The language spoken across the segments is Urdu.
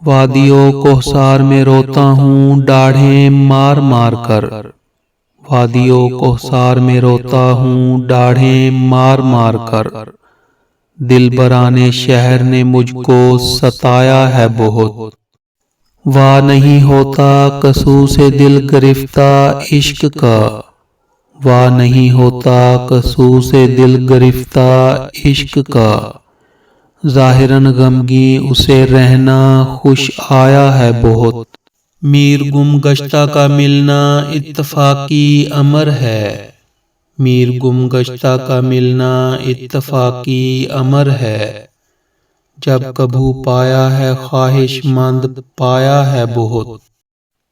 وادیوں کوہسار میں روتا ہوں ڈاڑھیں مار مار کر، وادیوں کوہسار میں روتا ہوں ڈاڑھیں مار مار کر، دل برانے شہر نے مجھ کو ستایا ہے بہت، وا نہیں ہوتا قصو سے دل گرفتہ عشق کا، وا نہیں ہوتا قصو سے دل گرفتہ عشق کا، ظاہراً غمگین اسے رہنا خوش آیا ہے بہت، میر گم گشتہ کا ملنا اتفاقی امر ہے، میر گم گشتہ کا ملنا اتفاقی امر ہے، جب کبھو پایا ہے خواہش مند پایا ہے بہت،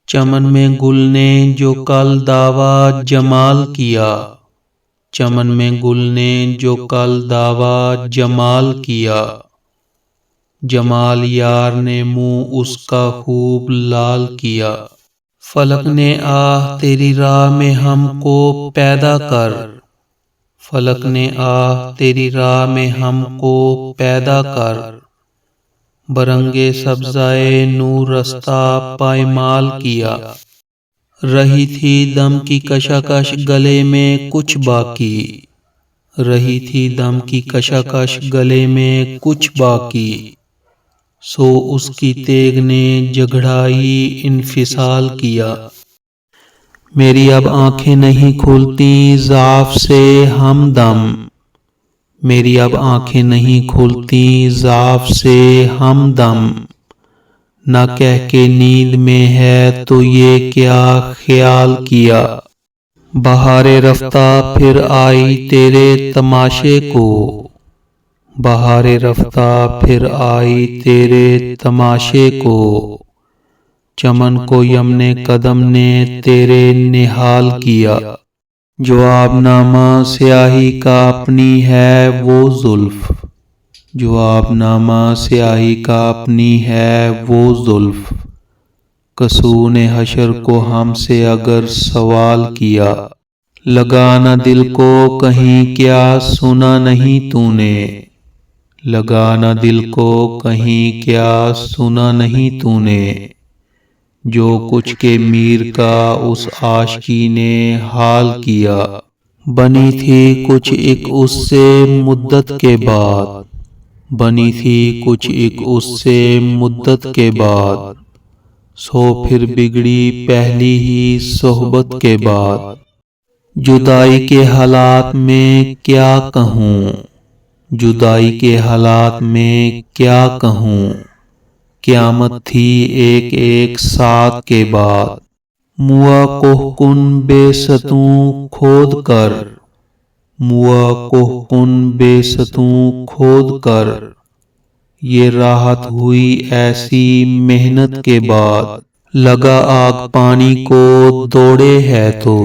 چمن میں گل نے جو کل دعویٰ جمال کیا، چمن میں گل نے جو کل دعویٰ جمال کیا، جمال یار نے منہ اس کا خوب لال کیا، فلک نے آہ تیری راہ میں ہم کو پیدا کر، فلک نے آہ تیری راہ میں ہم کو پیدا کر، برنگے سبزائے نور رستہ پائمال کیا، رہی تھی دم کی کشاکش گلے میں کچھ باقی، رہی تھی دم کی کشاکش گلے میں کچھ باقی، سو اس کی تیغ نے جگڑائی انفصال کیا، میری اب آنکھیں نہیں کھلتی ضعف سے ہمدم، میری اب آنکھیں نہیں کھلتی ضعف سے ہمدم، نہ کہہ کے نیند میں ہے تو یہ کیا خیال کیا، بہار رفتہ پھر آئی تیرے تماشے کو، بہار رفتہ پھر آئی تیرے تماشے کو، چمن کو یمن قدم نے تیرے نہال کیا، جواب نامہ سیاہی کا اپنی ہے وہ زلف، جواب نامہ سیاہی کا اپنی ہے وہ زلف، قصو نے حشر کو ہم سے اگر سوال کیا، لگا نہ دل کو کہیں کیا سنا نہیں تو نے، لگا نہ دل کو کہیں کیا سنا نہیں تو نے، جو کچھ کے میر کا اس عاشقی نے حال کیا، بنی تھی کچھ ایک اس سے مدت کے بعد، بنی تھی کچھ ایک اس سے مدت کے بعد، سو پھر بگڑی پہلی ہی صحبت کے بعد، جدائی کے حالات میں کیا کہوں، جدائی کے حالات میں کیا کہوں، قیامت تھی ایک ایک ساتھ کے بعد، موا کوہ کن بے ستوں کھود کر، موا کوہ کن بے ستوں کھود کر، یہ راحت ہوئی ایسی محنت کے بعد، لگا آگ پانی کو دوڑے ہے تو،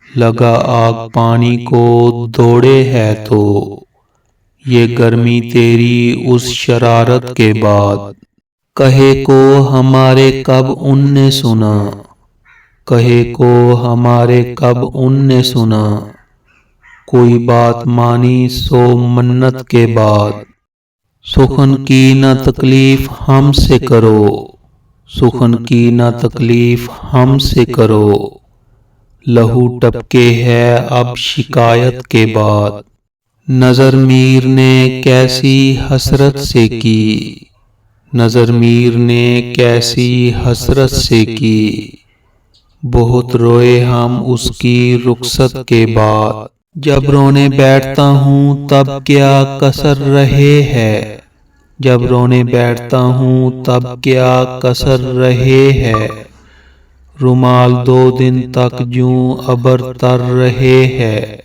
لگا آگ پانی کو دوڑے ہے تو، یہ گرمی تیری اس شرارت کے بعد، کہے کو ہمارے کب ان نے سنا، کہے کو ہمارے کب ان نے سنا، کوئی بات مانی سو منت کے بعد، سخن کی نہ تکلیف ہم سے کرو، سخن کی نہ تکلیف ہم سے کرو، لہو ٹپکے ہے اب شکایت کے بعد، نظر میر نے کیسی حسرت سے کی، نظر میر نے کیسی حسرت سے کی، بہت روئے ہم اس کی رخصت کے بعد، جب رونے بیٹھتا ہوں تب کیا کسر رہے ہے، جب رونے بیٹھتا ہوں تب کیا کسر رہے ہے، رومال 2 دن تک جوں ابر تر رہے ہے،